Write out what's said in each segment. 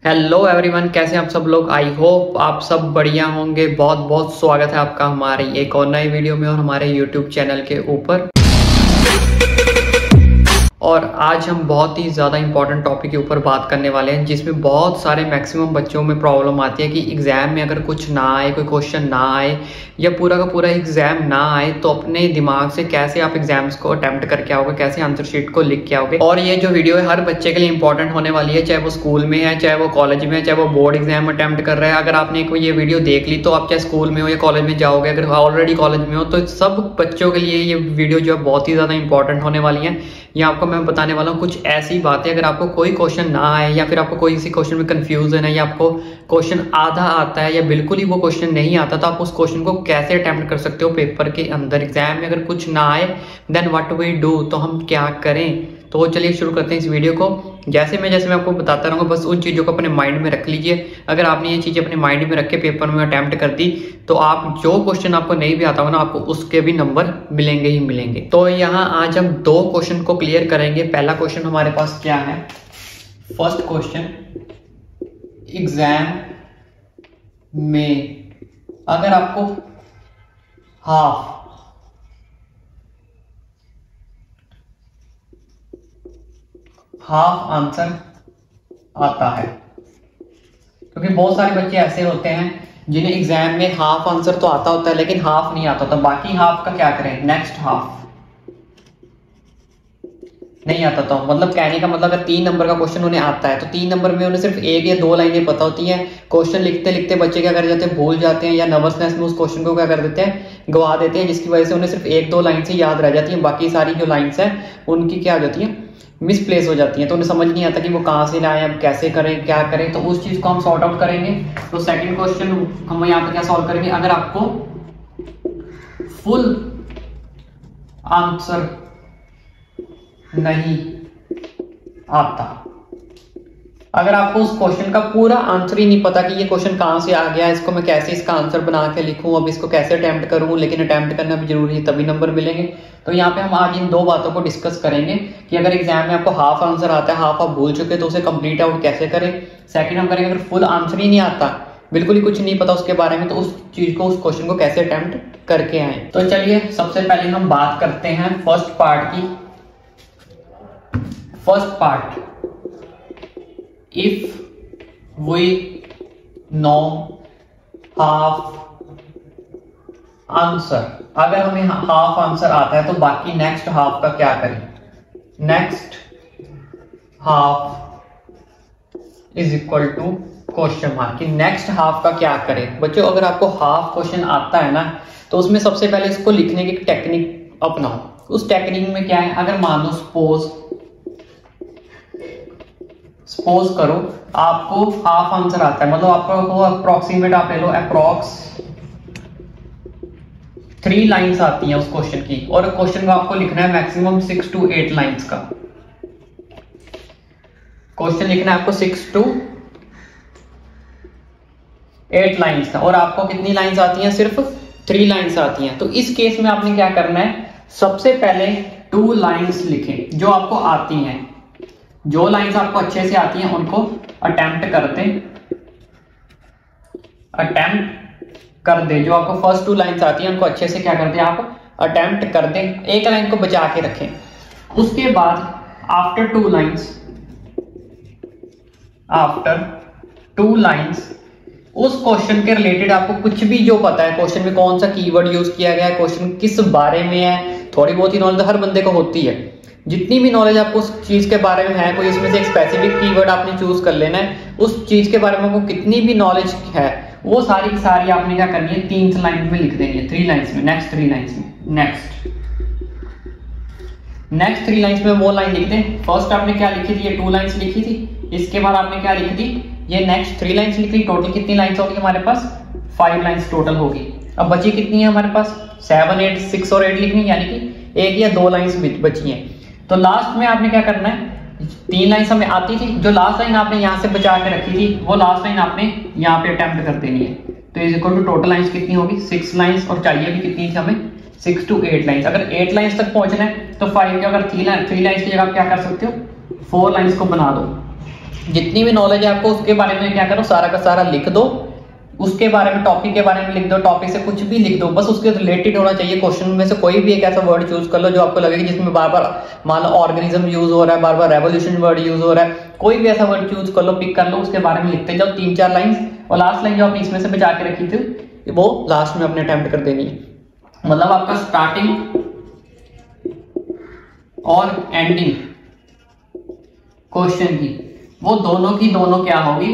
Hello everyone, कैसे हैं आप सब लोग। आई होप आप सब बढ़िया होंगे। बहुत बहुत स्वागत है आपका हमारे एक और नए वीडियो में और हमारे यूट्यूब चैनल के ऊपर। और आज हम बहुत ही ज़्यादा इंपॉर्टेंट टॉपिक के ऊपर बात करने वाले हैं, जिसमें बहुत सारे मैक्सिमम बच्चों में प्रॉब्लम आती है कि एग्ज़ाम में अगर कुछ ना आए, कोई क्वेश्चन ना आए या पूरा का पूरा एग्ज़ाम ना आए, तो अपने दिमाग से कैसे आप एग्ज़ाम्स को अटेम्प्ट करके आओगे, कैसे आंसर शीट को लिख के आओगे। और ये जो वीडियो है हर बच्चे के लिए इंपॉर्टेंट होने वाली है, चाहे वो स्कूल में है, चाहे वो कॉलेज में है, चाहे वो बोर्ड एग्जाम अटेम्प्ट कर रहा है। अगर आपने कोई ये वीडियो देख ली तो आप चाहे स्कूल में हो या कॉलेज में जाओगे, अगर ऑलरेडी कॉलेज में हो तो सब बच्चों के लिए ये वीडियो जो है बहुत ही ज़्यादा इंपॉर्टेंट होने वाली है। यहाँ आपको मैं बताने वाला हूँ कुछ ऐसी बातें, अगर आपको कोई क्वेश्चन ना आए या फिर आपको कोई किसी क्वेश्चन में कंफ्यूजन है या आपको क्वेश्चन आधा आता है या बिल्कुल ही वो क्वेश्चन नहीं आता, तो आप उस क्वेश्चन को कैसे अटेम्प्ट कर सकते हो पेपर के अंदर। एग्जाम में अगर कुछ ना आए देन व्हाट वी डू, तो हम क्या करें। तो चलिए शुरू करते हैं इस वीडियो को। जैसे मैं आपको बताता रहूँगा, बस उन चीज़ों को अपने माइंड में रख लीजिए। अगर आपने ये चीज़ें अपने माइंड में रख के पेपर में अटेम्प्ट कर दी तो आप जो क्वेश्चन आपको नहीं भी आता होगा ना, आपको उसके भी नंबर मिलेंगे ही मिलेंगे। तो यहाँ आज हम दो क्वेश्चन को क्लियर करेंगे। पहला क्वेश्चन हमारे पास क्या है, फर्स्ट क्वेश्चन, एग्जाम में अगर आपको हाफ आंसर आता है, क्योंकि बहुत सारे बच्चे ऐसे होते हैं जिन्हें एग्जाम में हाफ आंसर तो आता होता है लेकिन हाफ नहीं आता, तो बाकी हाफ का क्या करें, नेक्स्ट हाफ नहीं आता। तो मतलब कहने का मतलब अगर 3 नंबर का क्वेश्चन उन्हें आता है तो 3 नंबर में उन्हें सिर्फ 1 या 2 लाइनें पता होती हैं। क्वेश्चन लिखते लिखते बच्चे क्या कर जाते हैं, भूल जाते हैं या नर्वसनेस में उस क्वेश्चन को क्या कर देते हैं, गवा देते हैं, जिसकी वजह से उन्हें सिर्फ 1-2 लाइन से याद रह जाती है। बाकी सारी जो लाइन्स हैं उनकी क्या हो जाती है, मिसप्लेस हो जाती है, तो उन्हें समझ नहीं आता कि वो कहाँ से लाए, अब कैसे करें, क्या करें। तो उस चीज को हम सॉर्ट आउट करेंगे। तो सेकंड क्वेश्चन हम यहाँ पे क्या सॉल्व करेंगे, अगर आपको फुल आंसर नहीं आता, अगर आपको उस क्वेश्चन का पूरा आंसर ही नहीं पता कि ये क्वेश्चन कहाँ से आ गया, इसको मैं कैसे इसका आंसर बना के लिखूं, अब इसको कैसे अटेम्प्ट करूं, लेकिन अटेम्प्ट करना भी जरूरी है तभी नंबर मिलेंगे। तो यहाँ पे हम आज इन दो बातों को डिस्कस करेंगे कि अगर एग्जाम में आपको हाफ आंसर आता है, हाफ आप भूल चुके तो उसे कंप्लीट आउट कैसे करें। सेकंड हम करेंगे अगर फुल आंसर ही नहीं आता, बिल्कुल ही कुछ नहीं पता उसके बारे में, तो उस चीज को, उस क्वेश्चन को कैसे अटेम्प्ट करके आए। तो चलिए सबसे पहले हम बात करते हैं फर्स्ट पार्ट की। First part, if we know half answer, अगर हमें हाफ आंसर आता है तो बाकी नेक्स्ट हाफ का क्या करें। Next half is equal to question mark, कि नेक्स्ट हाफ का क्या करें। बच्चों अगर आपको हाफ क्वेश्चन आता है ना, तो उसमें सबसे पहले इसको लिखने की टेक्निक अपनाओ। उस टेक्निक में क्या है, अगर मान लो सपोज करो आपको हाफ आंसर आता है, मतलब आपको अप्रोक्सीमेट आप ले लो, अप्रोक्स 3 लाइंस आती हैं उस क्वेश्चन की, और क्वेश्चन को आपको लिखना है मैक्सिमम 6 to 8 लाइंस का। क्वेश्चन लिखना है आपको 6 to 8 लाइंस का, और आपको कितनी लाइंस आती हैं, सिर्फ 3 लाइंस आती हैं। तो इस केस में आपने क्या करना है, सबसे पहले 2 लाइंस लिखें जो आपको आती हैं। जो लाइंस आपको अच्छे से आती हैं उनको अटेम्प्ट कर दें। जो आपको फर्स्ट 2 लाइंस आती हैं उनको अच्छे से क्या कर दें, आप अटेम्प्ट कर दें। एक लाइन को बचा के रखें। उसके बाद आफ्टर 2 लाइंस उस क्वेश्चन के रिलेटेड आपको कुछ भी जो पता है, क्वेश्चन में कौन सा कीवर्ड यूज किया गया है, क्वेश्चन किस बारे में है, थोड़ी बहुत ही नॉलेज हर बंदे को होती है। जितनी भी नॉलेज आपको उस चीज के बारे में है, कोई इसमें से एक स्पेसिफिक कीवर्ड आपने चूज कर लेना है, उस चीज के बारे में आपको कितनी भी नॉलेज है वो सारी की सारी आपने क्या करनी है, 3 लाइन में लिख देनी है, 3 लाइंस में, नेक्स्ट 3 लाइंस में। नेक्स्ट 3 लाइंस में वो लाइन लिख दें। फर्स्ट आपने क्या लिखी थी, ये 2 लाइंस लिखी थी, इसके बाद आपने क्या लिखी थी, ये नेक्स्ट 3 लाइंस लिख ली। टोटल कितनी लाइंस होगी हमारे पास, 5 लाइंस टोटल होगी। अब बची कितनी है हमारे पास, 7, 8, 6 और 8 लिखनी, यानी कि 1 या 2 लाइंस बची हैं। तो लास्ट में आपने क्या करना है, 3 लाइंस हमें आती थी, जो लास्ट लाइन आपने यहां से बचा के रखी थी वो लास्ट लाइन आपने यहाँ पे अटेम्प्ट कर देनी है। तो is equal to total lines कितनी होगी, 6 लाइंस, और चाहिए भी कितनी थी हमें, 6 to 8 लाइंस। अगर 8 लाइंस तक पहुंचना है तो 5 के अगर 3 लाइंस की जगह आप क्या कर सकते हो, 4 लाइंस को बना दो। जितनी भी नॉलेज है आपको उसके बारे में क्या करो, सारा का सारा लिख दो, उसके बारे में टॉपिक के बारे में लिख दो, टॉपिक से कुछ भी लिख दो, बस उसके रिलेटेड होना चाहिए। क्वेश्चन में से कोई भी एक ऐसा वर्ड चूज कर लो जो आपको लगेगा जिसमें बार बार मान लो ऑर्गेनिज्म यूज हो रहा है, बार बार रेवोल्यूशन वर्ड यूज हो रहा है, कोई भी ऐसा वर्ड चूज कर लो, पिक कर लो, उसके बारे में लिखते जाओ 3-4 लाइन, और लास्ट लाइन जो आपने इसमें से बचा के रखी थी वो लास्ट में अपने अटेम्प्ट कर देनी है। मतलब आपका स्टार्टिंग और एंडिंग क्वेश्चन की वो दोनों की दोनों क्या होगी,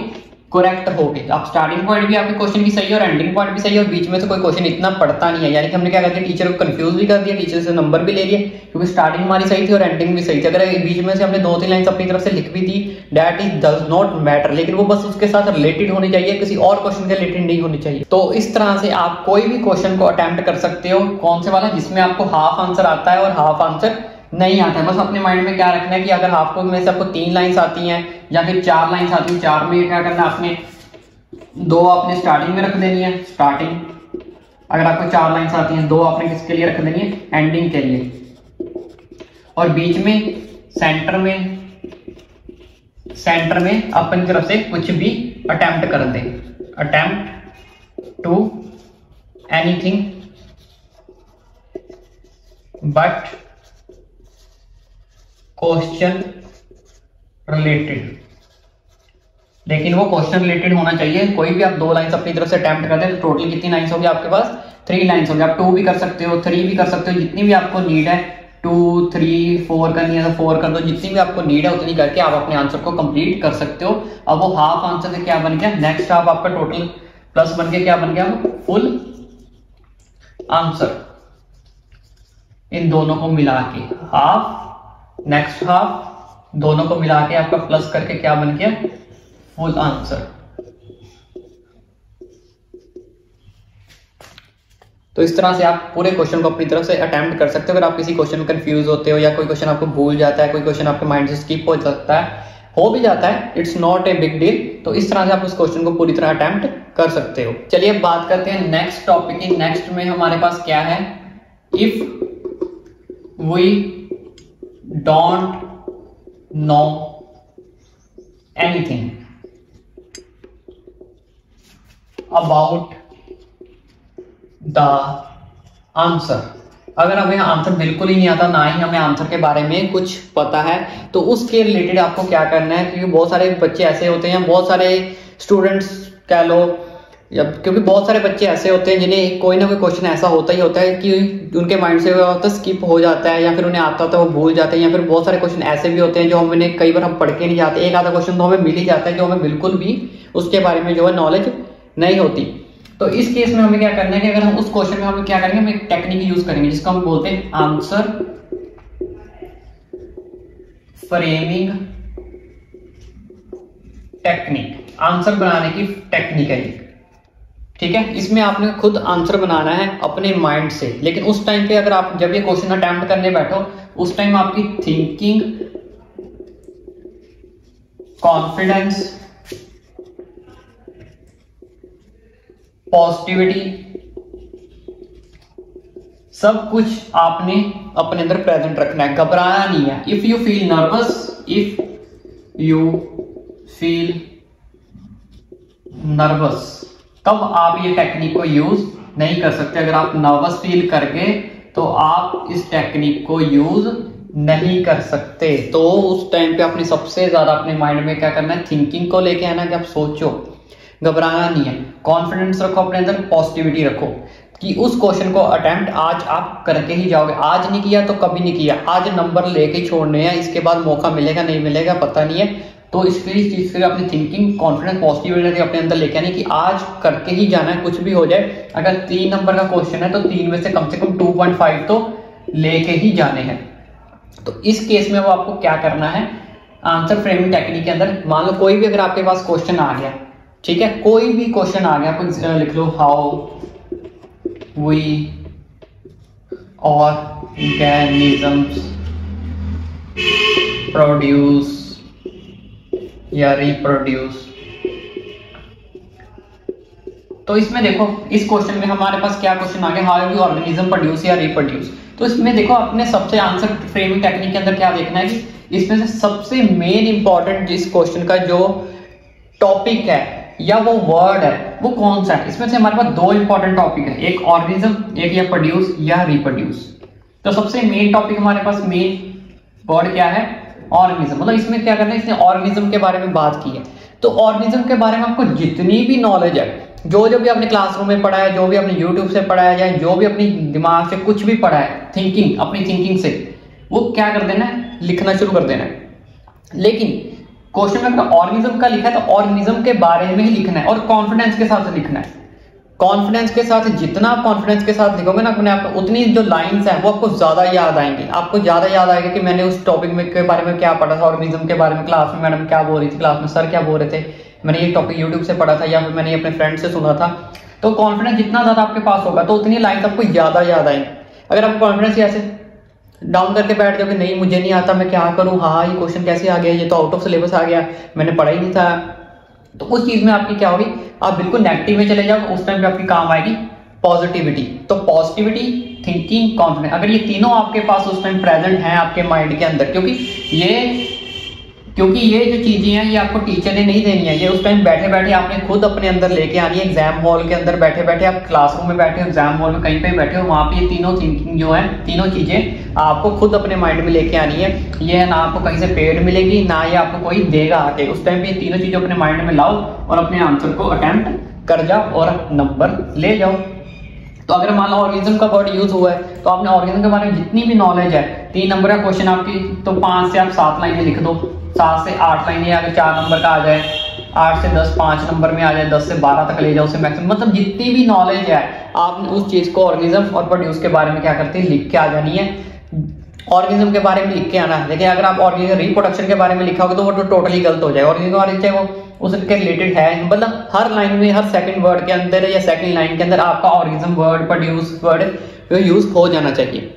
करेक्ट होगी। आप स्टार्टिंग पॉइंट भी आपके क्वेश्चन की सही है और एंडिंग पॉइंट भी सही है, और बीच में से कोई क्वेश्चन इतना पड़ता नहीं है। यानी कि हमने क्या कर दिया, टीचर को कंफ्यूज भी कर दिया, टीचर से नंबर भी ले लिए, क्योंकि स्टार्टिंग हमारी सही थी और एंडिंग भी सही थी। अगर बीच में से हमने 2-3 लाइन अपनी तरफ से लिख भी दी, that is does not matter, लेकिन वो बस उसके साथ रिलेटेड होनी चाहिए, किसी और क्वेश्चन के रिलेटेड नहीं होनी चाहिए। तो इस तरह से आप कोई भी क्वेश्चन को अटेम्प्ट कर सकते हो। कौन से वाला, जिसमें आपको हाफ आंसर आता है और हाफ आंसर नहीं आता है। बस अपने माइंड में क्या रखना है कि अगर हाफ में से आपको 3 लाइन्स आती हैं या फिर 4 लाइन्स आती है, 4 में क्या करना है, आपने 2 आपने स्टार्टिंग में रख देनी है, स्टार्टिंग। अगर आपको 4 लाइन्स आती हैं, 2 आपने किसके लिए रख देनी है, एंडिंग के लिए। और बीच में सेंटर में अपनी तरफ से कुछ भी अटेम्प्ट कर दें, attempt to anything but question related. लेकिन वो क्वेश्चन रिलेटेड होना चाहिए। कोई भी आप 2 लाइन्स अपनी तरफ से अटेम्प्ट करते हैं तो टोटल कितनी लाइन्स होगी आपके पास, 3 लाइन्स होगी। आप 2 भी कर सकते हो, 3 भी कर सकते हो, जितनी भी आपको नीड है, 2, 3, 4 करनी है तो 4 कर दो, जितनी भी आपको नीड है उतनी करके आप अपने आंसर को कंप्लीट कर सकते हो। अब वो हाफ आंसर से क्या बन गया, नेक्स्ट हाफ आपका टोटल प्लस बन के क्या बन गया, फुल आंसर। इन दोनों को मिला के हाफ, नेक्स्ट हाफ, दोनों को मिला के आपका प्लस करके क्या बन गया, फुल आंसर। तो इस तरह से आप पूरे क्वेश्चन को अपनी तरफ से अटेम्प्ट कर सकते हो। अगर आप किसी क्वेश्चन में कंफ्यूज होते हो या कोई क्वेश्चन आपको भूल जाता है, कोई क्वेश्चन आपके माइंड से स्किप हो सकता है, हो भी जाता है, it's not a big deal. तो इस तरह से आप उस क्वेश्चन को पूरी तरह अटेम्प्ट कर सकते हो। चलिए अब बात करते हैं नेक्स्ट टॉपिक की। नेक्स्ट में हमारे पास क्या है, if we don't know anything about the answer. अगर हमें आंसर बिल्कुल ही नहीं आता, ना ही हमें आंसर के बारे में कुछ पता है, तो उसके रिलेटेड आपको क्या करना है, क्योंकि बहुत सारे बच्चे ऐसे होते हैं, बहुत सारे स्टूडेंट्स कह लो, या क्योंकि बहुत सारे बच्चे ऐसे होते हैं जिन्हें कोई ना कोई क्वेश्चन ऐसा होता ही होता है कि उनके माइंड से होता स्किप हो जाता है, या फिर उन्हें आता होता है वो भूल जाते हैं, या फिर बहुत सारे क्वेश्चन ऐसे भी होते हैं जो हमें कई बार हम पढ़ के नहीं जाते। एक आधा क्वेश्चन तो हमें मिल ही जाता है जो हमें बिल्कुल भी उसके बारे में जो है नॉलेज नहीं होती। तो इस केस में हमें क्या करना है कि अगर हम उस क्वेश्चन में हमें क्या करेंगे, हम एक टेक्निक यूज करेंगे जिसको हम बोलते हैं आंसर फ्रेमिंग टेक्निक। आंसर बनाने की टेक्निक है, ठीक है। इसमें आपने खुद आंसर बनाना है अपने माइंड से, लेकिन उस टाइम पे अगर आप जब ये क्वेश्चन अटेम्प्ट करने बैठो, उस टाइम आपकी थिंकिंग, कॉन्फिडेंस, पॉजिटिविटी, सब कुछ आपने अपने अंदर प्रेजेंट रखना है, घबराना नहीं है। इफ यू फील नर्वस, तब आप ये टेक्निक को यूज नहीं कर सकते। अगर आप नर्वस फील कर गए तो आप इस टेक्निक को यूज नहीं कर सकते। तो उस टाइम पे आपने सबसे ज्यादा अपने माइंड में क्या करना है, थिंकिंग को लेके आना, कि आप सोचो, घबराना नहीं है, कॉन्फिडेंस रखो अपने अंदर, पॉजिटिविटी रखो कि उस क्वेश्चन को अटेम्प्ट आज आप करके ही जाओगे। आज नहीं किया तो कभी नहीं किया, आज नंबर लेके ही छोड़ने हैं, इसके बाद मौका मिलेगा नहीं मिलेगा पता नहीं है। तो इसके इस चीज से अपनी थिंकिंग, कॉन्फिडेंस, पॉजिटिविटी अपने अंदर लेके आनी कि आज करके ही जाना है, कुछ भी हो जाए। अगर 3 नंबर का क्वेश्चन है तो 3 में से कम 2.5 तो लेके ही जाने हैं। तो इस केस में वो आपको क्या करना है, आंसर फ्रेमिंग टेक्निक के अंदर मान लो कोई भी अगर आपके पास क्वेश्चन आ गया, ठीक है, कोई भी क्वेश्चन आ गया, कुछ लिख लो, हाउ वी ऑर्गेनिजम्स प्रोड्यूस या रिप्रोड्यूस। तो इसमें देखो, इस क्वेश्चन में हमारे पास क्या क्वेश्चन आ गया, हाउ वी ऑर्गेनिज्म प्रोड्यूस या रिप्रोड्यूस। तो इसमें देखो अपने सबसे आंसर फ्रेमिंग टेक्निक के अंदर क्या देखना है कि इसमें से सबसे मेन इंपॉर्टेंट जिस क्वेश्चन का जो टॉपिक है या वो वर्ड है वो कौन सा है, इसमें से हमारे पास दो इंपॉर्टेंट टॉपिक है, एक ऑर्गेनिज्म, एक या प्रोड्यूस या रिप्रोड्यूस। तो सबसे मेन टॉपिक हमारे पास मेन वर्ड क्या है, ऑर्गेनिज्म। मतलब इसमें क्या करना है, इसने ऑर्गेनिज्म के बारे में बात की है। तो ऑर्गेनिज्म के बारे में आपको जितनी भी नॉलेज है, जो जो भी आपने क्लासरूम में पढ़ा है, जो भी आपने यूट्यूब से पढ़ा है, या जो भी अपनी दिमाग से कुछ भी पढ़ा है, थिंकिंग, अपनी थिंकिंग से, वो क्या कर देना है, लिखना शुरू कर देना है। लेकिन क्वेश्चन में अगर ऑर्गेनिज्म का लिखा है तो ऑर्गेनिज्म के बारे में ही लिखना है और कॉन्फिडेंस के साथ लिखना है। कॉन्फिडेंस के साथ, जितना आप कॉन्फिडेंस के साथ लिखोगे ना अपने आप को, उतनी जो लाइंस हैं वो आपको ज्यादा याद आएंगी। आपको ज्यादा याद आएगा कि मैंने उस टॉपिक में के बारे में क्या पढ़ा था, ऑर्गेनिज्म के बारे में क्लास में मैडम क्या बोल रही थी, क्लास में सर क्या बोल रहे थे, मैंने ये टॉपिक यूट्यूब से पढ़ा था या फिर मैंने अपने फ्रेंड से सुना था। तो कॉन्फिडेंस जितना ज्यादा आपके पास होगा तो उतनी लाइन्स आपको ज्यादा याद आएंगी। अगर आप कॉन्फिडेंस ऐसे डाउन करके बैठ जाओगे, नहीं मुझे नहीं आता, मैं क्या करूं, हाँ ये क्वेश्चन कैसे आ गया, ये तो आउट ऑफ सिलेबस आ गया, मैंने पढ़ा ही नहीं था, तो उस चीज में आपकी क्या होगी, आप बिल्कुल नेगेटिव में चले जाओ। उस टाइम पे आपकी काम आएगी पॉजिटिविटी। तो पॉजिटिविटी, थिंकिंग, कॉन्फिडेंस, अगर ये तीनों आपके पास उस टाइम प्रेजेंट हैं आपके माइंड के अंदर, क्योंकि ये जो चीजें हैं ये आपको टीचर ने नहीं देनी है, ये उस टाइम बैठे बैठे आपने खुद अपने अंदर लेके आनी है। एग्जाम हॉल के अंदर बैठे बैठे, आप क्लासरूम में बैठे हो, एग्जाम हॉल में कहीं पे बैठे हो, वहां पे ये तीनों थिंकिंग जो है, तीनों चीजें आपको खुद अपने माइंड में लेके आनी है। ये ना आपको कहीं से पेड मिलेगी, ना ये आपको कोई देगा आके। उस टाइम पे ये तीनों चीजें अपने माइंड में लाओ और अपने आंसर को अटेम्प्ट कर जाओ और नंबर ले जाओ। तो अगर मान लो ऑर्गेनिज्म का वर्ड यूज हुआ है तो आपने ऑर्गेनिज्म के बारे में जितनी भी नॉलेज है, 3 नंबर का क्वेश्चन आपकी, तो 5 से आप 7 लाइनें लिख दो, 7 से 8 लाइनें, अगर 4 नंबर का आ जाए, 8 से 10 5 नंबर में आ जाए, 10 से 12 तक ले जाओ उसे मैक्सिमम। मतलब जितनी भी नॉलेज है आपने उस चीज को ऑर्गेनिज्म और प्रोड्यूस के बारे में क्या करते हैं, लिख के आ जानी है। ऑर्गेनिज्म के बारे में लिख के आना है। देखिए अगर आप ऑर्गेनिज्म रिप्रोडक्शन के बारे में लिखा होगा तो वो तो टोटली गलत हो जाएगा। ऑर्गेनिज्म वाले चाहे वो उसके रिलेटेड है, मतलब हर लाइन में, हर सेकंड वर्ड के अंदर या सेकंड लाइन के अंदर आपका organism word, produce word use हो जाना चाहिए।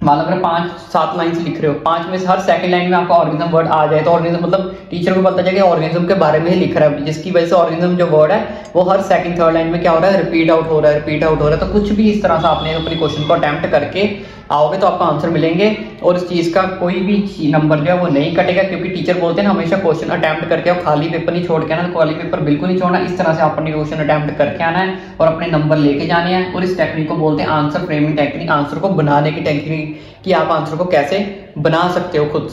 मान लो अगर 5-7 लाइन से लिख रहे हो, 5 में से हर सेकंड लाइन में आपका ऑर्गेनिज्म वर्ड आ जाए तो ऑर्गेनिज्म, मतलब टीचर को पता चले कि ऑर्गेनिज्म के बारे में ही लिख रहा है, जिसकी वजह से ऑर्गेनिज्म जो वर्ड है वो हर सेकंड थर्ड लाइन में क्या हो रहा है, रिपीट आउट हो रहा है, रिपीट आउट हो रहा है। तो कुछ भी इस तरह से आपने अपने क्वेश्चन को अटेम्प्ट करके आओगे तो आपका आंसर मिलेंगे और इस चीज का कोई भी नंबर जो है वो नहीं कटेगा, क्योंकि टीचर बोलते हैं ना हमेशा क्वेश्चन अटेम्प्ट करके आओ, खाली पेपर नहीं छोड़ के आना। खाली पेपर बिल्कुल नहीं छोड़ना, इस तरह से आपने क्वेश्चन अटेम्प्ट करके आना है और अपने नंबर लेके जाने हैं। और इस टेक्निक को बोलते हैं आंसर फ्रेमिंग टेक्निक, आंसर को बनाने की टेक्निक, कि आप आंसर को कैसे बना सकते हो खुद।